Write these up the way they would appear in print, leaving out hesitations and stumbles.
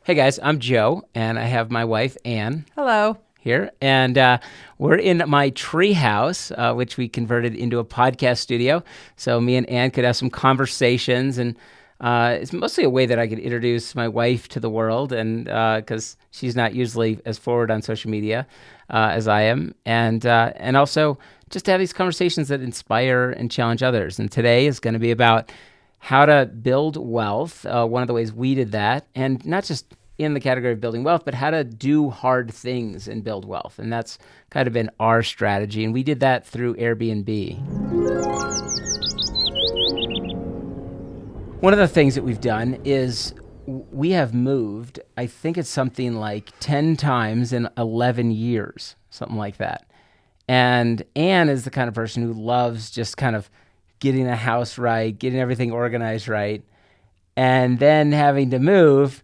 Hey guys, I'm Joe, and I have my wife Ann Hello. here, and we're in my tree house, which we converted into a podcast studio. So me and Ann could have some conversations, and it's mostly a way that I could introduce my wife to the world, and because she's not usually as forward on social media as I am, and also just to have these conversations that inspire and challenge others. And today is going to be about how to build wealth. One of the ways we did that, and not just in the category of building wealth, but how to do hard things and build wealth. And that's kind of been our strategy. And we did that through Airbnb. One of the things that we've done is we have moved, I think it's something like 10 times in 11 years, something like that. And Anne is the kind of person who loves just kind of getting a house right, getting everything organized right, and then having to move.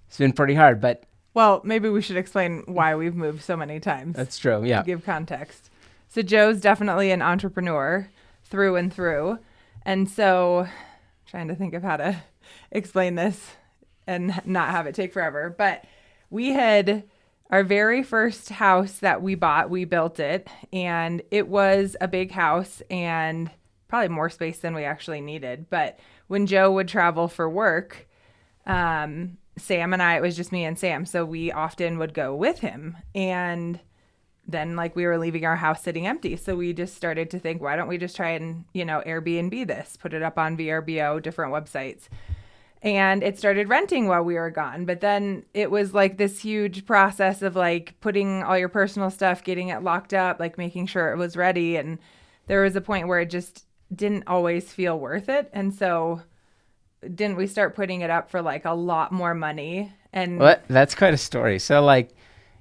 It's been pretty hard, but Well, maybe we should explain why we've moved so many times. that's true. Yeah. To give context. So Joe's definitely an entrepreneur through and through. And so trying to think of how to explain this and not have it take forever. But we had our very first house that we bought, we built it, and it was a big house and probably more space than we actually needed. But when Joe would travel for work, Sam and I, it was just me and Sam. So we often would go with him. And then we were leaving our house sitting empty. So we just started to think, why don't we just try and, Airbnb this, put it up on VRBO, different websites. And it started renting while we were gone. But then it was this huge process of putting all your personal stuff, getting it locked up, making sure it was ready. And there was a point where it just didn't always feel worth it. And so didn't we start putting it up for a lot more money? And Well, that's quite a story. So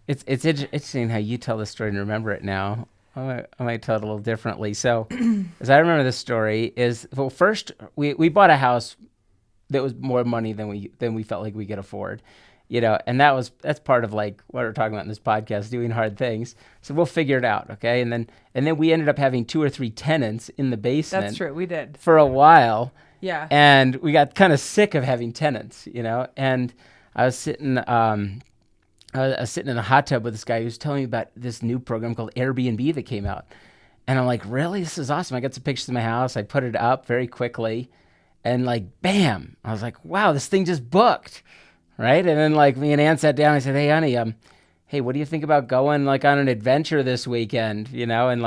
it's interesting how you tell the story and remember it now. I might tell it a little differently. So as I remember the story is, well, first we bought a house that was more money than we felt like we could afford, and that's part of what we're talking about in this podcast, doing hard things. So we'll figure it out. Okay. And then we ended up having 2 or 3 tenants in the basement. that's true. We did. For a while. Yeah. And we got kind of sick of having tenants, and I was sitting in a hot tub with this guy who's telling me about this new program called Airbnb that came out. And I'm like, really? This is awesome. I got some pictures of my house. I put it up very quickly and bam, I was like, wow, this thing just booked. Right. And then me and Ann sat down and I said, hey, honey, hey, what do you think about going on an adventure this weekend? And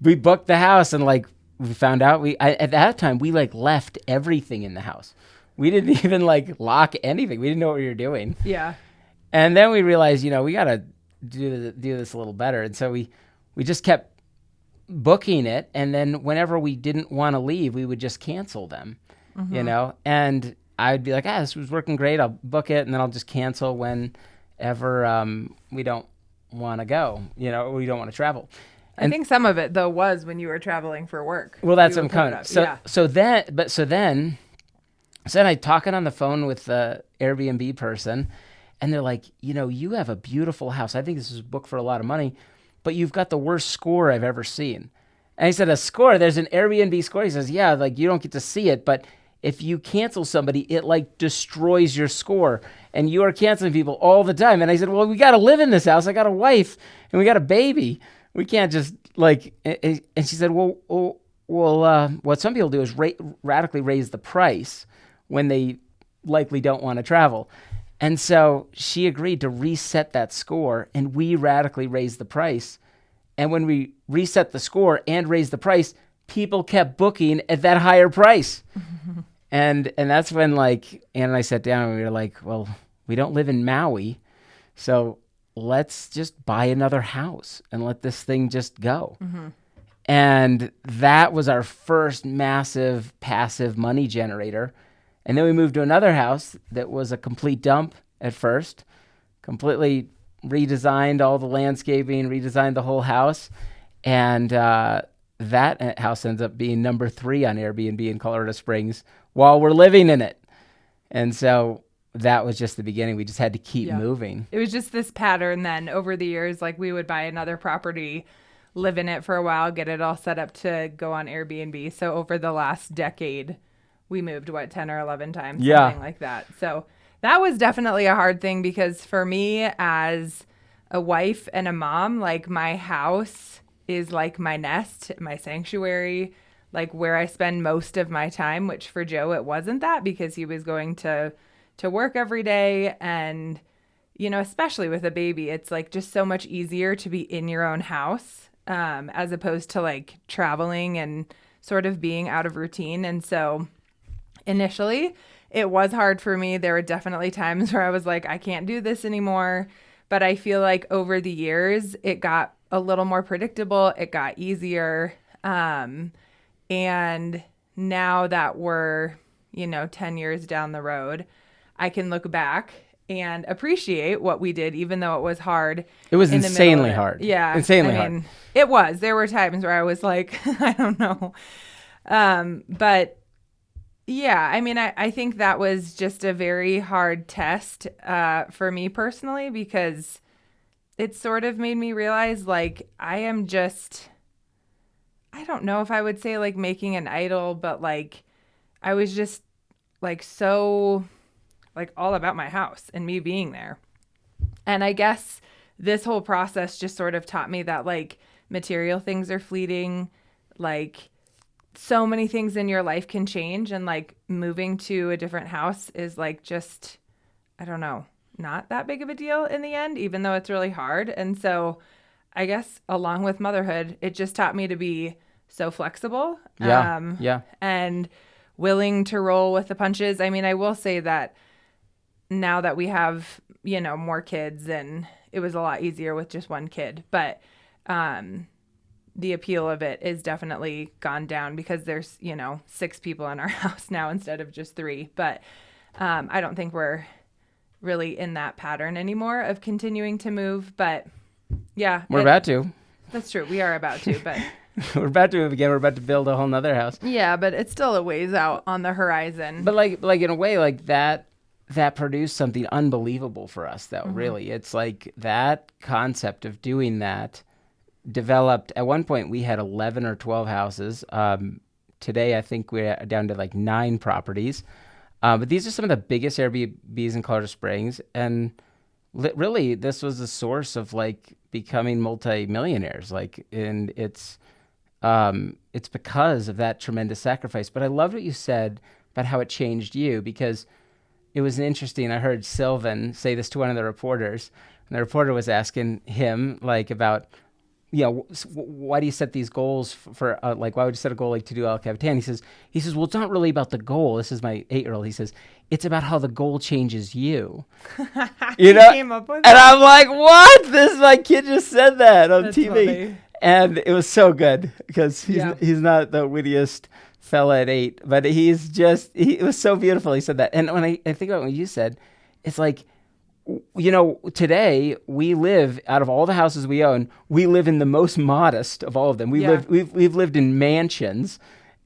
we booked the house and we found out at that time we left everything in the house. We didn't even lock anything. We didn't know what we were doing. Yeah. And then we realized, we got to do this a little better. And so we just kept booking it. And then whenever we didn't want to leave, we would just cancel them, and I'd be like, this was working great. I'll book it. And then I'll just cancel whenever we don't want to go, or we don't want to travel. I think some of it though was when you were traveling for work. Well, that's what I'm coming. Yeah. So then I talking on the phone with the Airbnb person, and they're like, you have a beautiful house. I think this is a book for a lot of money, but you've got the worst score I've ever seen. And he said, a score? There's an Airbnb score. He says, yeah, you don't get to see it, but if you cancel somebody, it destroys your score, and you are canceling people all the time. And I said, well, we got to live in this house. I got a wife and we got a baby. We can't just and she said, well, what some people do is radically raise the price when they likely don't want to travel. And so she agreed to reset that score, and we radically raised the price. And when we reset the score and raised the price, people kept booking at that higher price. And that's when Ann and I sat down and we were like, well, we don't live in Maui, so let's just buy another house and let this thing just go. Mm-hmm. And that was our first massive passive money generator. And then we moved to another house that was a complete dump at first, completely redesigned all the landscaping, redesigned the whole house. And that house ends up being number 3 on Airbnb in Colorado Springs while we're living in it. And so that was just the beginning. We just had to keep moving. It was just this pattern then over the years, we would buy another property, live in it for a while, get it all set up to go on Airbnb. So over the last decade, we moved 10 or 11 times, something like that. So That was definitely a hard thing because for me as a wife and a mom, like my house is like my nest, my sanctuary, like where I spend most of my time, which for Joe it wasn't that because he was going to work every day and especially with a baby, it's like just so much easier to be in your own house as opposed to like traveling and sort of being out of routine. And so initially, it was hard for me. There were definitely times where I was like, I can't do this anymore. But I feel like over the years, it got a little more predictable. It got easier. And now that we're, 10 years down the road, I can look back and appreciate what we did, even though it was hard. It was in the middle of insanely it. hard. Yeah. Insanely hard. It was. There were times where I was like, I don't know. But yeah, I think that was just a very hard test for me personally because it sort of made me realize like I am just, I don't know if I would say like making an idol, but like I was just like so like all about my house and me being there. And I guess this whole process just sort of taught me that like material things are fleeting, like so many things in your life can change and like moving to a different house is like just I don't know, not that big of a deal in the end, even though it's really hard. And so I guess along with motherhood, it just taught me to be so flexible and willing to roll with the punches. I mean, I will say that now that we have, more kids and it was a lot easier with just one kid, but the appeal of it is definitely gone down because there's, 6 people in our house now instead of just 3. But I don't think we're really in that pattern anymore of continuing to move. But yeah. We're about to. That's true. We are about to, but we're about to move again. We're about to build a whole nother house. Yeah, but it's still a ways out on the horizon. But like in a way, like that produced something unbelievable for us, though. Mm-hmm. Really, it's like that concept of doing that developed. At one point, we had 11 or 12 houses. Today, I think we're down to like 9 properties. But these are some of the biggest Airbnbs in Colorado Springs, and really, this was the source of like becoming multi-millionaires. Like, and it's because of that tremendous sacrifice. But I loved what you said about how it changed you, because it was interesting. I heard Sylvan say this to one of the reporters, and the reporter was asking him like about, why do you set these goals for like, why would you set a goal like to do El Capitan? He says, well, it's not really about the goal. This is my 8-year-old. He says, it's about how the goal changes you. Came up with and that. I'm like, what? My kid just said that on That's TV. Funny. And it was so good because he's not the wittiest fella at 8, but it was so beautiful. He said that. And when I think about what you said, it's like, today we live, out of all the houses we own, we live in the most modest of all of them. We've lived in mansions,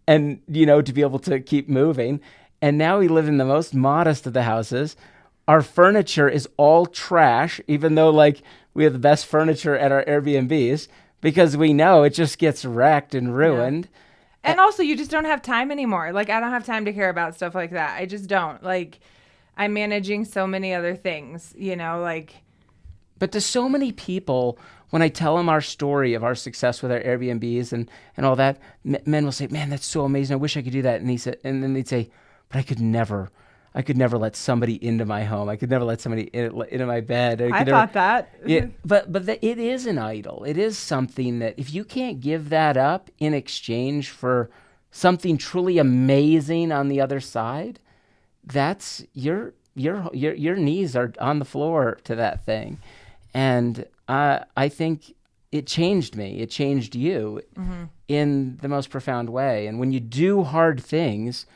and to be able to keep moving. And now we live in the most modest of the houses. Our furniture is all trash, even though like we have the best furniture at our Airbnbs, because we know it just gets wrecked and ruined. Yeah. And also, you just don't have time anymore. Like, I don't have time to care about stuff like that. I just don't. Like, I'm managing so many other things, like. But to so many people, when I tell them our story of our success with our Airbnbs and all that, men will say, "Man, that's so amazing. I wish I could do that." And then they'd say, "But I could never let somebody into my home. I could never let somebody into my bed." I thought that. Yeah, but it is an idol. It is something that if you can't give that up in exchange for something truly amazing on the other side, that's your knees are on the floor to that thing. And I think it changed me. It changed you in the most profound way. And when you do hard things,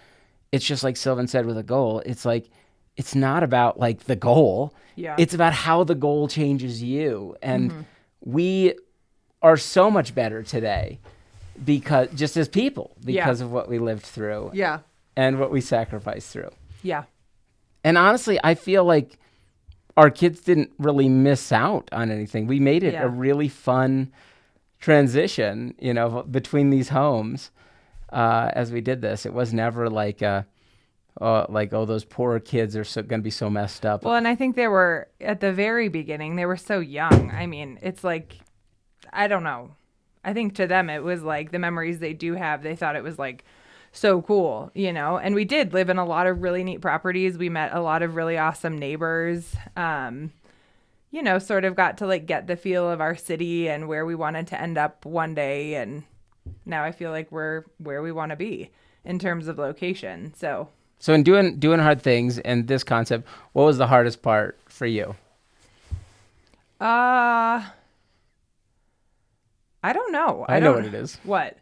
it's just like Sylvan said with a goal. It's like, it's not about like the goal. Yeah. It's about how the goal changes you. And we are so much better today because just as people, because of what we lived through. Yeah. And what we sacrificed through. Yeah. And honestly, I feel like our kids didn't really miss out on anything. We made it a really fun transition, between these homes as we did this. It was never like like, oh, those poor kids are going to be so messed up. Well, and I think they were at the very beginning, they were so young. I mean, it's like, I don't know. I think to them, it was like the memories they do have, they thought it was like so cool, you know? And we did live in a lot of really neat properties. We met a lot of really awesome neighbors. You know, sort of got to like get the feel of our city and where we wanted to end up one day. And now I feel like we're where we want to be in terms of location. So in doing hard things and this concept, what was the hardest part for you? I don't know. I know what it is. What?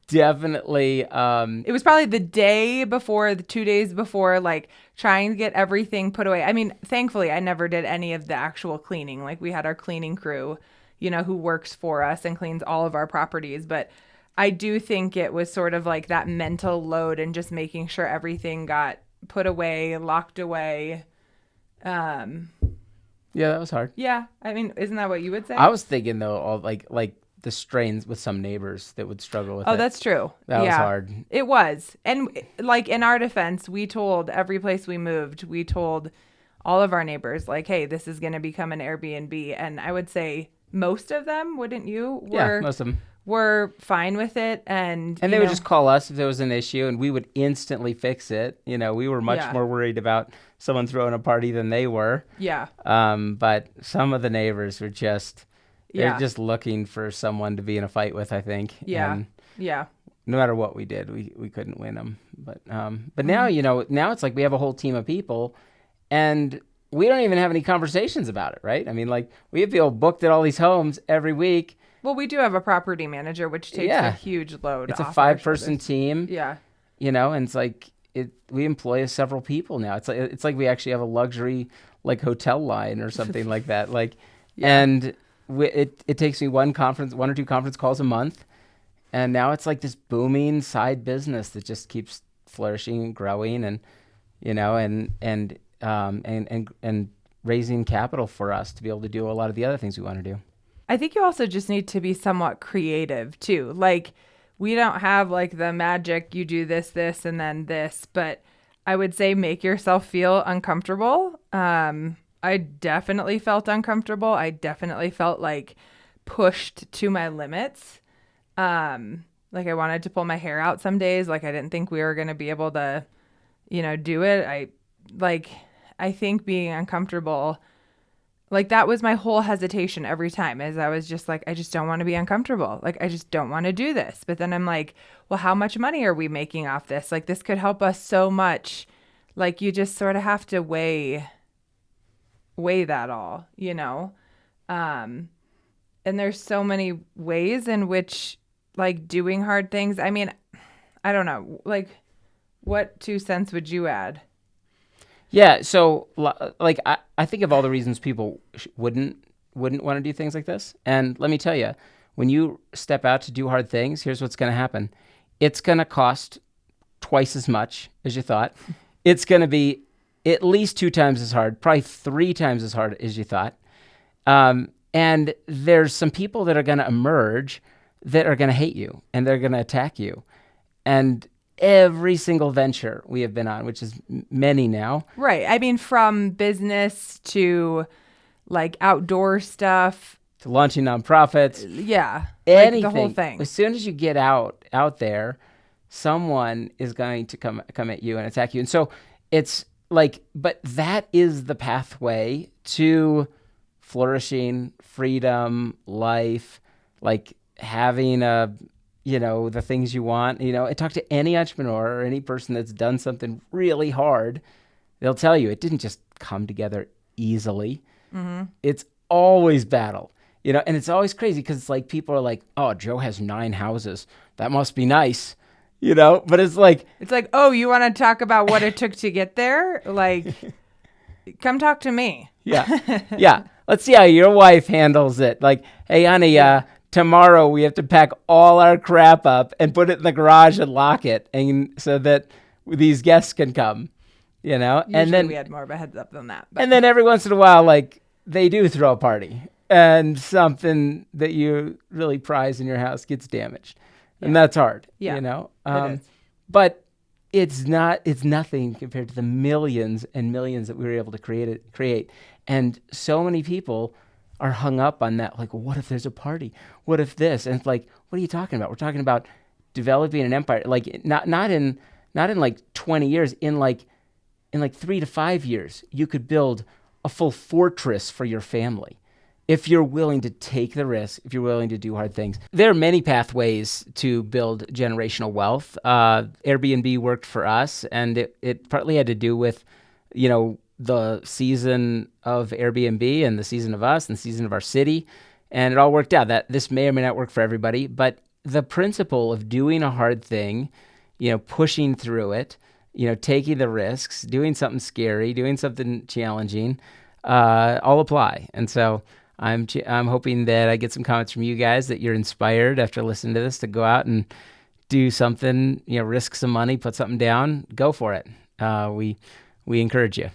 Definitely. It was probably the day before, the 2 days before, like trying to get everything put away. I mean, thankfully, I never did any of the actual cleaning. Like we had our cleaning crew, you know, who works for us and cleans all of our properties. But I do think it was sort of like that mental load and just making sure everything got put away, locked away. Yeah, that was hard. Yeah. I mean, isn't that what you would say? I was thinking though, all like the strains with some neighbors that would struggle with it. Oh, that's true. That was hard. It was. And like in our defense, we told every place we moved, we told all of our neighbors, like, hey, this is going to become an Airbnb. And I would say most of them, wouldn't you? Yeah, most of them. Were fine with it. And they would just call us if there was an issue and we would instantly fix it. You know, we were much more worried about someone throwing a party than they were. Yeah. But some of the neighbors were just... They're just looking for someone to be in a fight with, I think. Yeah. And yeah. No matter what we did, we couldn't win them. But now, you know, now it's like we have a whole team of people and we don't even have any conversations about it, right? I mean, like we have people booked at all these homes every week. Well, we do have a property manager, which takes a huge load off. It's a 5-person team. Yeah. You know, and it's like we employ several people now. It's like we actually have a luxury like hotel line or something like that. Like, and it takes me one or two conference calls a month, and now it's like this booming side business that just keeps flourishing and growing, and you know, and raising capital for us to be able to do a lot of the other things we want to do. I think you also just need to be somewhat creative too. Like we don't have like the magic, you do this, and then this, but I would say make yourself feel uncomfortable. I definitely felt uncomfortable. I definitely felt like pushed to my limits. Like I wanted to pull my hair out some days. Like I didn't think we were going to be able to, you know, do it. I think being uncomfortable, like that was my whole hesitation every time as I was just like, I just don't want to be uncomfortable. Like, I just don't want to do this. But then I'm like, well, how much money are we making off this? Like this could help us so much. Like you just sort of have to weigh that all, you know? And there's so many ways in which like doing hard things. I mean, I don't know, like what 2 cents would you add? Yeah. So like, I think of all the reasons people wouldn't want to do things like this. And let me tell you, when you step out to do hard things, here's what's going to happen. It's going to cost twice as much as you thought. It's going to be at least 2 times as hard, probably 3 times as hard as you thought. And there's some people that are going to emerge that are going to hate you and they're going to attack you. And every single venture we have been on, which is many now. Right. I mean, from business to like outdoor stuff. To launching nonprofits. Yeah. Anything. Like the whole thing. As soon as you get out there, someone is going to come at you and attack you. And so it's like, but that is the pathway to flourishing, freedom, life, like having the things you want. You know, I talk to any entrepreneur or any person that's done something really hard. They'll tell you it didn't just come together easily. Mm-hmm. It's always battle, you know, and it's always crazy because it's like people are like, oh, Joe has 9 houses. That must be nice. You know, but it's like, oh, you want to talk about what it took to get there? Like, come talk to me. Yeah. Yeah. Let's see how your wife handles it. Like, hey, honey, tomorrow we have to pack all our crap up and put it in the garage and lock it, and so that these guests can come, you know. Usually and then we had more of a heads up than that. But. And then every once in a while, like they do throw a party and something that you really prize in your house gets damaged. And that's hard, you know? It is. But It's nothing compared to the millions and millions that we were able to create. And so many people are hung up on that, like, well, what if there's a party? What if this? And it's like, what are you talking about? We're talking about developing an empire, like not in like 20 years, in like 3 to 5 years, you could build a full fortress for your family if you're willing to take the risk, if you're willing to do hard things. There are many pathways to build generational wealth. Airbnb worked for us, and it partly had to do with, the season of Airbnb and the season of us and the season of our city. And it all worked out. That this may or may not work for everybody, but the principle of doing a hard thing, pushing through it, taking the risks, doing something scary, doing something challenging, all apply. And so I'm hoping that I get some comments from you guys that you're inspired after listening to this to go out and do something, risk some money, put something down, go for it. We encourage you.